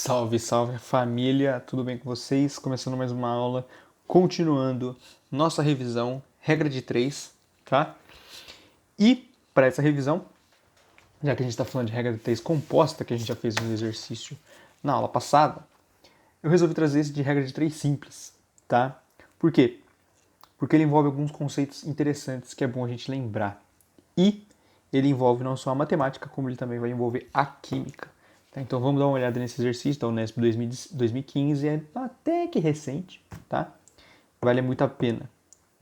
Salve, salve família, tudo bem com vocês? Começando mais uma aula, continuando nossa revisão, regra de 3, tá? E para essa revisão, já que a gente está falando de regra de 3 composta, que a gente já fez um exercício na aula passada, eu resolvi trazer esse de regra de 3 simples, tá? Por quê? Porque ele envolve alguns conceitos interessantes que é bom a gente lembrar. E ele envolve não só a matemática, como ele também vai envolver a química. Tá? Então vamos dar uma olhada nesse exercício da Unesp 2015, é até que recente, tá? Vale muito a pena.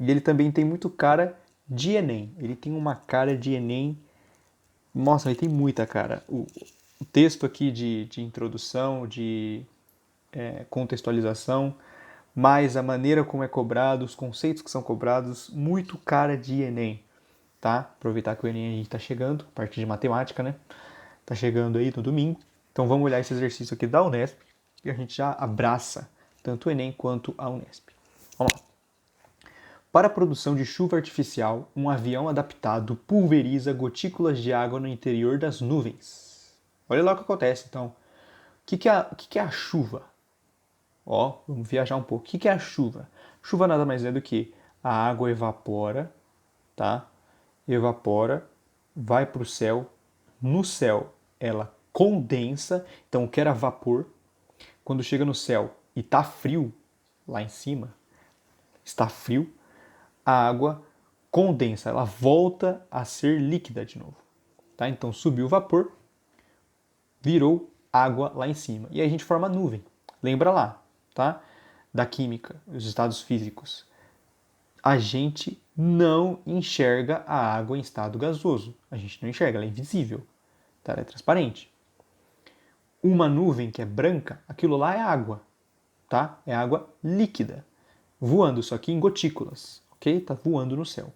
E ele também tem muito cara de Enem. Ele tem uma cara de Enem. Nossa, ele tem muita cara. O texto aqui de introdução, de contextualização, mais a maneira como é cobrado, os conceitos que são cobrados, muito cara de Enem. Tá? Aproveitar que o Enem a gente está chegando, a parte de matemática, né? Tá chegando aí no domingo. Então vamos olhar esse exercício aqui da Unesp e a gente já abraça tanto o Enem quanto a Unesp. Vamos lá. Para a produção de chuva artificial, um avião adaptado pulveriza gotículas de água no interior das nuvens. Olha lá o que acontece, então. O que é a chuva? Ó, vamos viajar um pouco. O que é a chuva? Chuva nada mais é do que a água evapora, tá? Evapora, vai para o céu. No céu, ela condensa. Então, o que era vapor, quando chega no céu e está frio, lá em cima, está frio, a água condensa, ela volta a ser líquida de novo. Tá? Então, subiu o vapor, virou água lá em cima. E aí a gente forma nuvem. Lembra lá, tá? Da química, os estados físicos. A gente não enxerga a água em estado gasoso. A gente não enxerga, ela é invisível. Tá? Ela é transparente. Uma nuvem que é branca, aquilo lá é água. Tá? É água líquida. Voando, só que em gotículas. Ok? Tá voando no céu.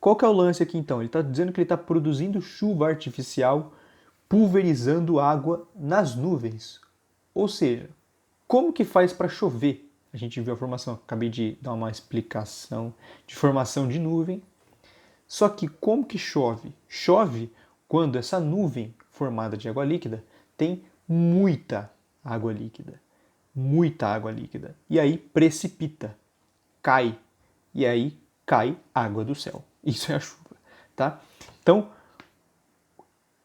Qual que é o lance aqui então? Ele está dizendo que ele está produzindo chuva artificial pulverizando água nas nuvens. Ou seja, como que faz para chover? A gente viu a formação, acabei de dar uma explicação de formação de nuvem. Só que como que chove? Chove quando essa nuvem formada de água líquida tem muita água líquida. Muita água líquida. E aí precipita, cai. E aí cai água do céu. Isso é a chuva, tá? Então,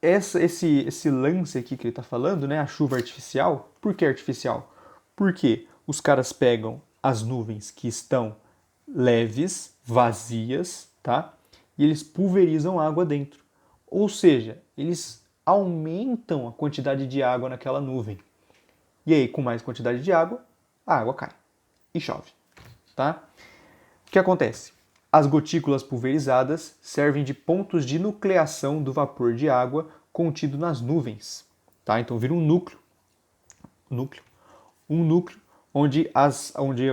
esse lance aqui que ele está falando, né, a chuva artificial, por que artificial? Porque os caras pegam as nuvens que estão leves, vazias, tá? E eles pulverizam água dentro. Ou seja, eles aumentam a quantidade de água naquela nuvem. E aí, com mais quantidade de água, a água cai e chove, tá? O que acontece? As gotículas pulverizadas servem de pontos de nucleação do vapor de água contido nas nuvens. Tá? Então vira um núcleo onde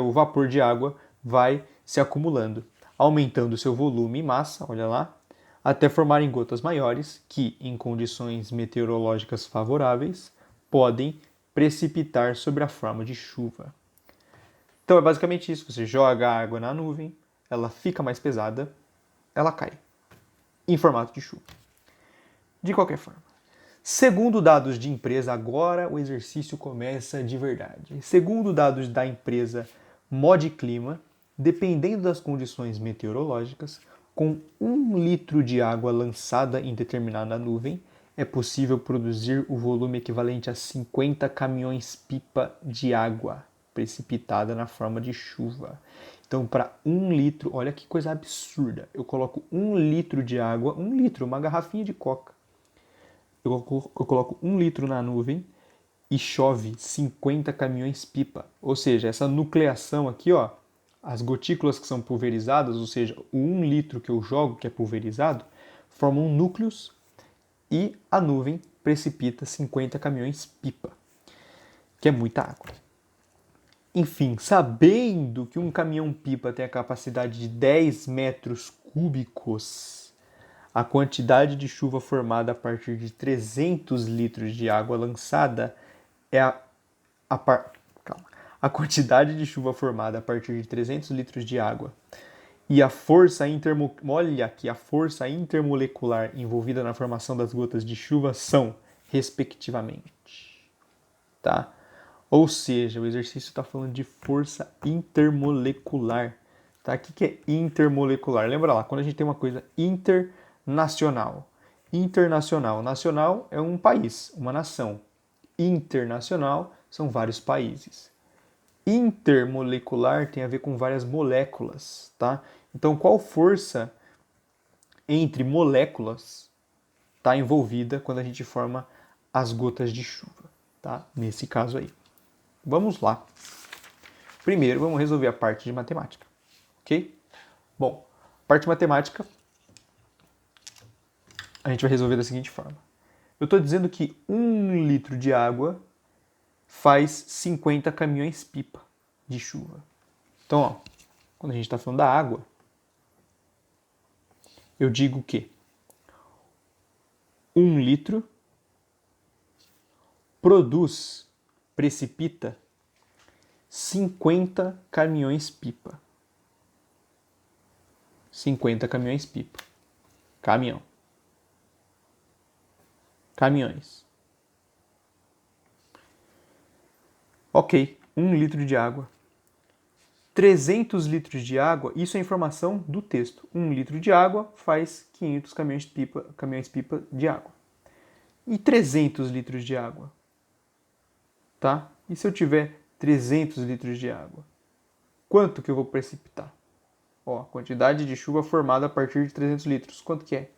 o vapor de água vai se acumulando, aumentando seu volume e massa, olha lá, até formarem gotas maiores que, em condições meteorológicas favoráveis, podem precipitar sobre a forma de chuva. Então é basicamente isso, você joga a água na nuvem, ela fica mais pesada, ela cai, em formato de chuva. De qualquer forma. Segundo dados de empresa, agora o exercício começa de verdade. Segundo dados da empresa Mod Clima, dependendo das condições meteorológicas, com 1 litro de água lançada em determinada nuvem, é possível produzir o volume equivalente a 50 caminhões-pipa de água precipitada na forma de chuva. Então, para 1 litro, olha que coisa absurda. Eu coloco 1 litro de água, 1 litro, uma garrafinha de coca. Eu coloco 1 litro na nuvem e chove 50 caminhões-pipa. Ou seja, essa nucleação aqui, ó, as gotículas que são pulverizadas, ou seja, o 1 litro que eu jogo, que é pulverizado, formam núcleos e a nuvem precipita 50 caminhões-pipa, que é muita água. Enfim, sabendo que um caminhão-pipa tem a capacidade de 10 metros cúbicos, a quantidade de chuva formada a partir de 300 litros de água lançada é a quantidade de chuva formada a partir de 300 litros de água e a força olha que a força intermolecular envolvida na formação das gotas de chuva são respectivamente. Tá? Ou seja, o exercício está falando de força intermolecular. Tá? O que é intermolecular? Lembra lá, quando a gente tem uma coisa internacional. Internacional. Nacional é um país, uma nação. Internacional são vários países. Intermolecular tem a ver com várias moléculas, tá? Então, qual força entre moléculas está envolvida quando a gente forma as gotas de chuva, tá? Nesse caso aí. Vamos lá. Primeiro, vamos resolver a parte de matemática, ok? Bom, parte de matemática a gente vai resolver da seguinte forma. Eu estou dizendo que 1 litro de água faz 50 caminhões-pipa de chuva. Então, ó, quando a gente está falando da água, eu digo que 1 litro precipita 50 caminhões-pipa. 50 caminhões-pipa. Caminhão. Caminhões. Ok, 1 litro de água. 300 litros de água, isso é informação do texto. 1 litro de água faz 500 caminhões-pipa de água. E 300 litros de água? Tá? E se eu tiver 300 litros de água? Quanto que eu vou precipitar? Ó, quantidade de chuva formada a partir de 300 litros. Quanto que é?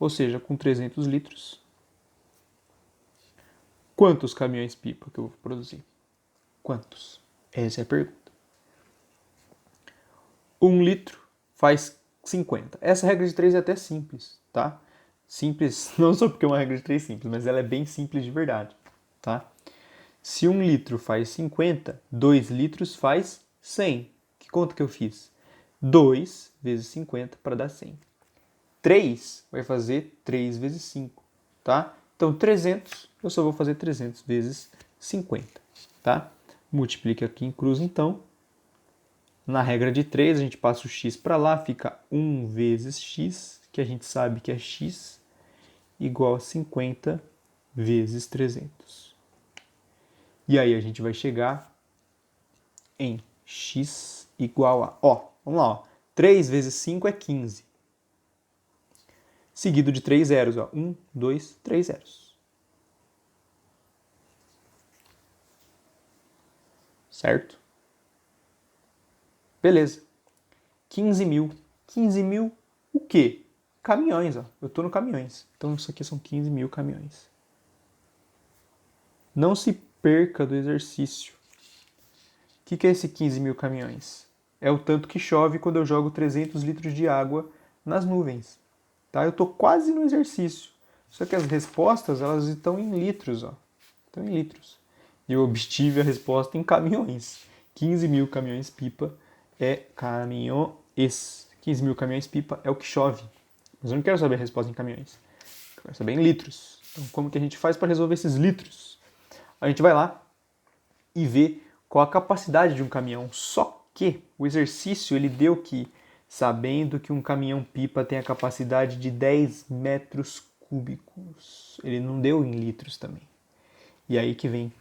Ou seja, com 300 litros, quantos caminhões-pipa que eu vou produzir? Quantos? Essa é a pergunta. 1 litro faz 50. Essa regra de 3 é até simples, tá? Simples, não só porque é uma regra de 3 simples, mas ela é bem simples de verdade, tá? Se 1 litro faz 50, 2 litros faz 100. Que conta que eu fiz? 2 vezes 50 para dar 100. 3 vai fazer 3 vezes 5, tá? Então, 300, eu só vou fazer 300 vezes 50, tá? Multiplica aqui em cruz, então. Na regra de 3, a gente passa o x para lá, fica 1 vezes x, que a gente sabe que é x, igual a 50 vezes 300. E aí a gente vai chegar em x igual a... Ó, vamos lá, ó. 3 vezes 5 é 15. Seguido de 3 zeros, ó. 1, 2, 3 zeros. Certo? Beleza. 15 mil. 15 mil o quê? Caminhões, ó. Eu estou no caminhões. Então isso aqui são 15 mil caminhões. Não se perca do exercício. O que é esse 15 mil caminhões? É o tanto que chove quando eu jogo 300 litros de água nas nuvens. Tá? Eu estou quase no exercício. Só que as respostas elas estão em litros. Ó. Estão em litros. E eu obtive a resposta em caminhões. 15 mil caminhões-pipa é caminhões. 15 mil caminhões-pipa é o que chove. Mas eu não quero saber a resposta em caminhões. Eu quero saber em litros. Então, como que a gente faz para resolver esses litros? A gente vai lá e vê qual a capacidade de um caminhão. Só que o exercício ele deu que, sabendo que um caminhão-pipa tem a capacidade de 10 metros cúbicos. Ele não deu em litros também. E aí que vem.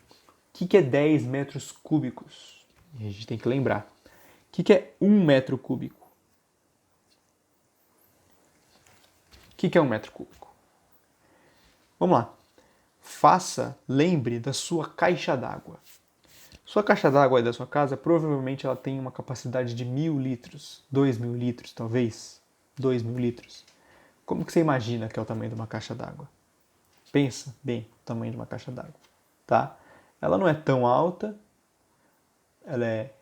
O que é 10 metros cúbicos? A gente tem que lembrar. O que é 1 metro cúbico? O que é 1 metro cúbico? Vamos lá. Lembre da sua caixa d'água. Sua caixa d'água aí da sua casa, provavelmente ela tem uma capacidade de 1.000 litros, 2.000 litros talvez, 2.000 litros. Como que você imagina que é o tamanho de uma caixa d'água? Pensa bem o tamanho de uma caixa d'água, tá? Ela não é tão alta,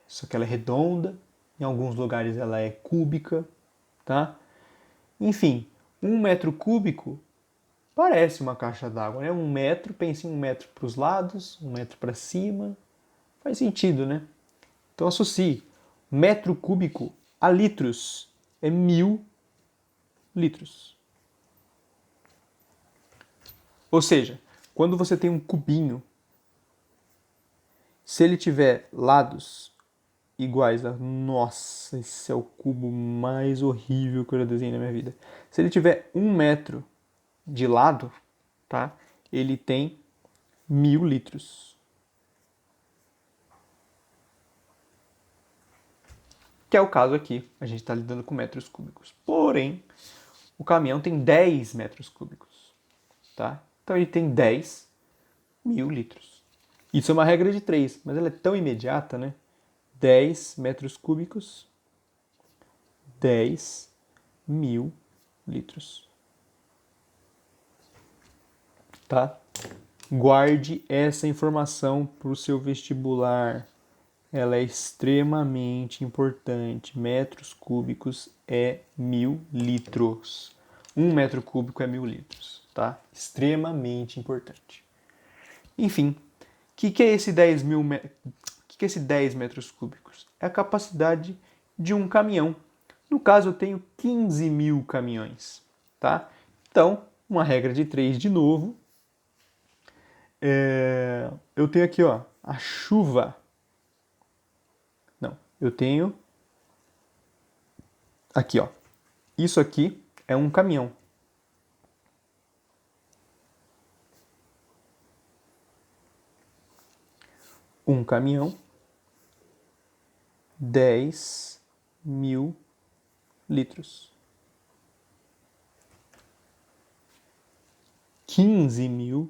só que ela é redonda, em alguns lugares ela é cúbica, tá? Enfim, 1 metro cúbico parece uma caixa d'água, né? 1 metro, pense em 1 metro para os lados, 1 metro para cima, faz sentido, né? Então associe metro cúbico a litros, é 1.000 litros. Ou seja, quando você tem um cubinho, se ele tiver lados iguais a... Nossa, esse é o cubo mais horrível que eu já desenhei na minha vida. Se ele tiver 1 metro de lado, tá? ele tem 1.000 litros. Que é o caso aqui, a gente está lidando com metros cúbicos. Porém, o caminhão tem 10 metros cúbicos, tá? Então ele tem 10.000 litros. Isso é uma regra de 3, mas ela é tão imediata, né? 10 metros cúbicos, 10.000 litros. Tá? Guarde essa informação para o seu vestibular. Ela é extremamente importante. Metros cúbicos é 1.000 litros. 1 metro cúbico é 1.000 litros, tá? Extremamente importante. Enfim, o que é esse 10 metros cúbicos? É a capacidade de um caminhão. No caso, eu tenho 15.000 caminhões, tá? Então, uma regra de 3 de novo. Eu tenho aqui, ó, a chuva. Não, eu tenho aqui, ó. Isso aqui é um caminhão. Um caminhão, 10.000 litros. 15.000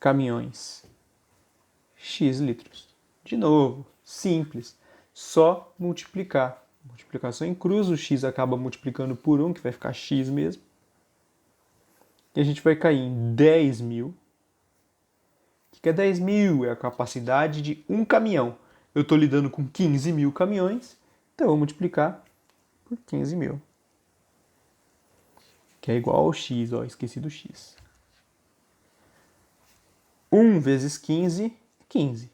caminhões, X litros. De novo, simples, só multiplicar. Multiplicação em cruz, o X acaba multiplicando por 1, que vai ficar X mesmo. E a gente vai cair em 10.000. O que é 10.000? É a capacidade de um caminhão. Eu estou lidando com 15.000 caminhões, então eu vou multiplicar por 15.000. Que é igual ao X, ó, esqueci do X. 1 vezes 15, 15.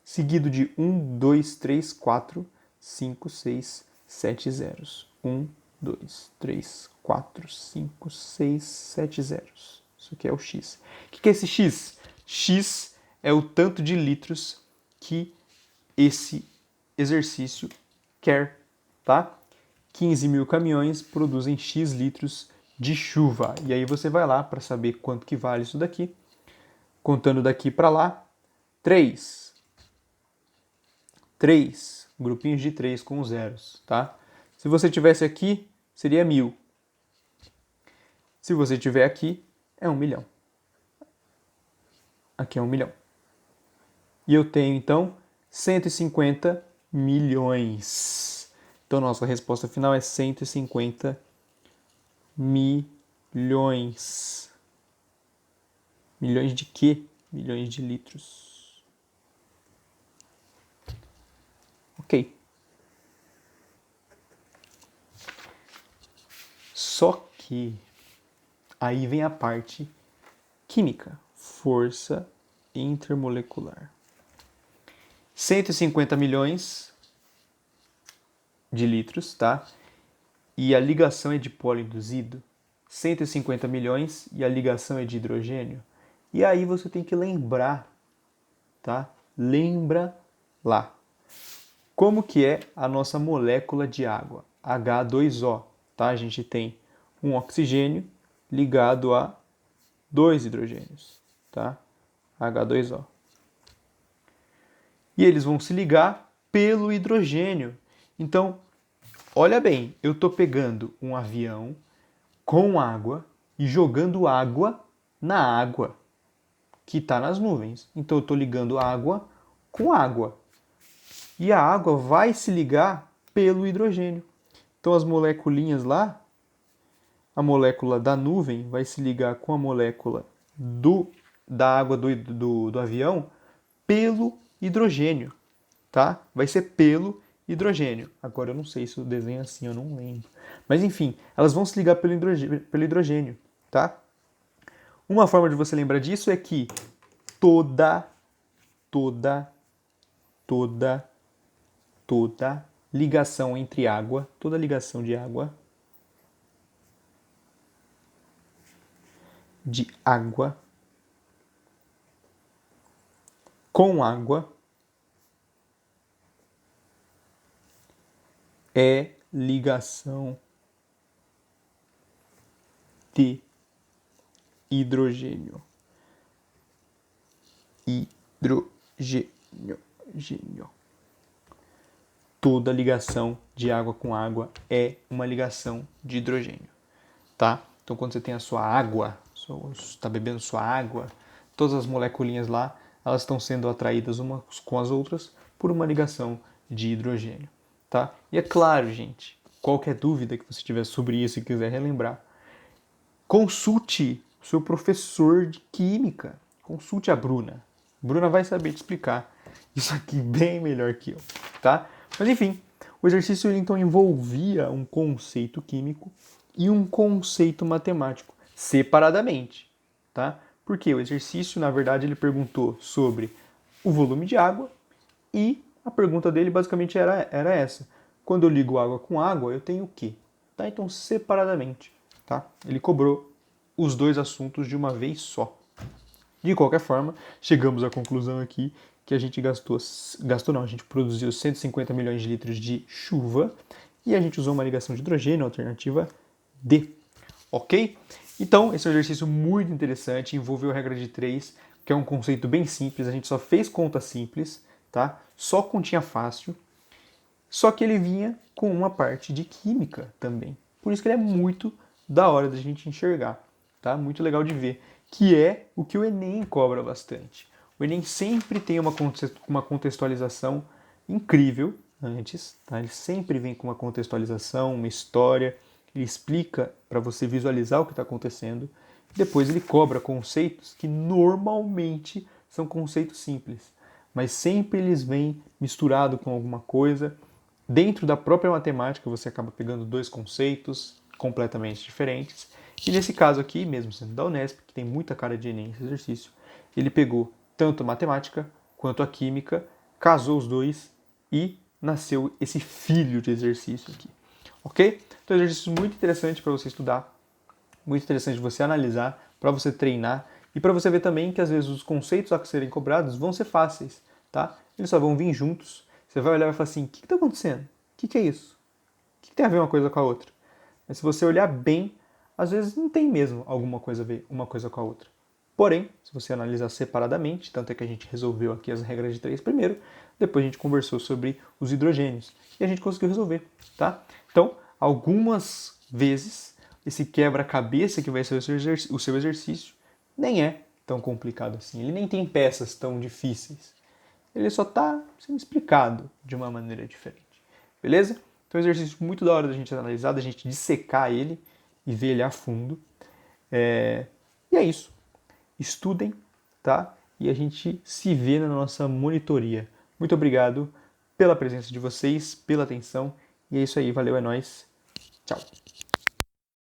Seguido de 1, 2, 3, 4, 5, 6, 7 zeros. 1, 2, 3, 4, 5, 6, 7 zeros. Isso aqui é o X. O que é esse X? X é o tanto de litros que esse exercício quer, tá? 15.000 caminhões produzem X litros de chuva. E aí você vai lá para saber quanto que vale isso daqui. Contando daqui para lá, 3. 3, grupinhos de 3 com zeros, tá? Se você tivesse aqui, seria 1.000. Se você tiver aqui, é 1 milhão. Aqui é 1 milhão. E eu tenho, então, 150 milhões. Então, nossa resposta final é 150 milhões. Milhões de quê? Milhões de litros. Ok. Só que aí vem a parte química. Força intermolecular. 150 milhões de litros, tá? E a ligação é dipolo induzido. 150 milhões e a ligação é de hidrogênio. E aí você tem que lembrar, tá? Lembra lá. Como que é a nossa molécula de água? H2O, tá? A gente tem um oxigênio ligado a 2 hidrogênios, tá? H2O. E eles vão se ligar pelo hidrogênio. Então, olha bem, eu estou pegando um avião com água e jogando água na água que está nas nuvens. Então eu estou ligando água com água. E a água vai se ligar pelo hidrogênio. Então as moleculinhas lá, a molécula da nuvem vai se ligar com a molécula da água do avião pelo hidrogênio, tá? Vai ser pelo hidrogênio. Agora eu não sei se o desenho é assim, eu não lembro. Mas enfim, elas vão se ligar pelo hidrogênio, tá? Uma forma de você lembrar disso é que toda ligação entre água, toda ligação de água com água é ligação de hidrogênio. Hidrogênio. Gênio. Toda ligação de água com água é uma ligação de hidrogênio, tá? Então, quando você tem a sua água, está bebendo sua água, todas as moleculinhas lá, elas estão sendo atraídas umas com as outras por uma ligação de hidrogênio, tá? E é claro, gente, qualquer dúvida que você tiver sobre isso e quiser relembrar, consulte o seu professor de química, consulte a Bruna. Bruna vai saber te explicar isso aqui bem melhor que eu, tá? Mas enfim, o exercício ele, então envolvia um conceito químico e um conceito matemático separadamente, tá? Porque o exercício, na verdade, ele perguntou sobre o volume de água e a pergunta dele basicamente era essa. Quando eu ligo água com água, eu tenho o quê? Tá? Então, separadamente, tá? Ele cobrou os dois assuntos de uma vez só. De qualquer forma, chegamos à conclusão aqui que a gente a gente produziu 150 milhões de litros de chuva e a gente usou uma ligação de hidrogênio, alternativa D. Ok? Então, esse é um exercício muito interessante, envolveu a regra de 3, que é um conceito bem simples, a gente só fez conta simples, tá? Só continha fácil, só que ele vinha com uma parte de química também. Por isso que ele é muito da hora da gente enxergar, tá? Muito legal de ver, que é o que o Enem cobra bastante. O Enem sempre tem uma contextualização incrível antes, tá? Ele sempre vem com uma contextualização, uma história, ele explica para você visualizar o que está acontecendo. Depois ele cobra conceitos que normalmente são conceitos simples, mas sempre eles vêm misturado com alguma coisa. Dentro da própria matemática você acaba pegando dois conceitos completamente diferentes. E nesse caso aqui, mesmo sendo da Unesp, que tem muita cara de Enem esse exercício, ele pegou tanto a matemática quanto a química, casou os dois e nasceu esse filho de exercício aqui. Ok? Então é um exercício muito interessante para você estudar, muito interessante você analisar, para você treinar e para você ver também que às vezes os conceitos a serem cobrados vão ser fáceis, tá? Eles só vão vir juntos. Você vai olhar e vai falar assim, o que está acontecendo? O que é isso? O que tem a ver uma coisa com a outra? Mas se você olhar bem, às vezes não tem mesmo alguma coisa a ver uma coisa com a outra. Porém, se você analisar separadamente, tanto é que a gente resolveu aqui as regras de 3 primeiro, depois a gente conversou sobre os hidrogênios e a gente conseguiu resolver, tá? Então, algumas vezes, esse quebra-cabeça que vai ser o seu exercício nem é tão complicado assim. Ele nem tem peças tão difíceis. Ele só está sendo explicado de uma maneira diferente. Beleza? Então é um exercício muito da hora da gente analisar, da gente dissecar ele e ver ele a fundo. E é isso. Estudem, tá? E a gente se vê na nossa monitoria. Muito obrigado pela presença de vocês, pela atenção. E é isso aí. Valeu, é nóis. Tchau.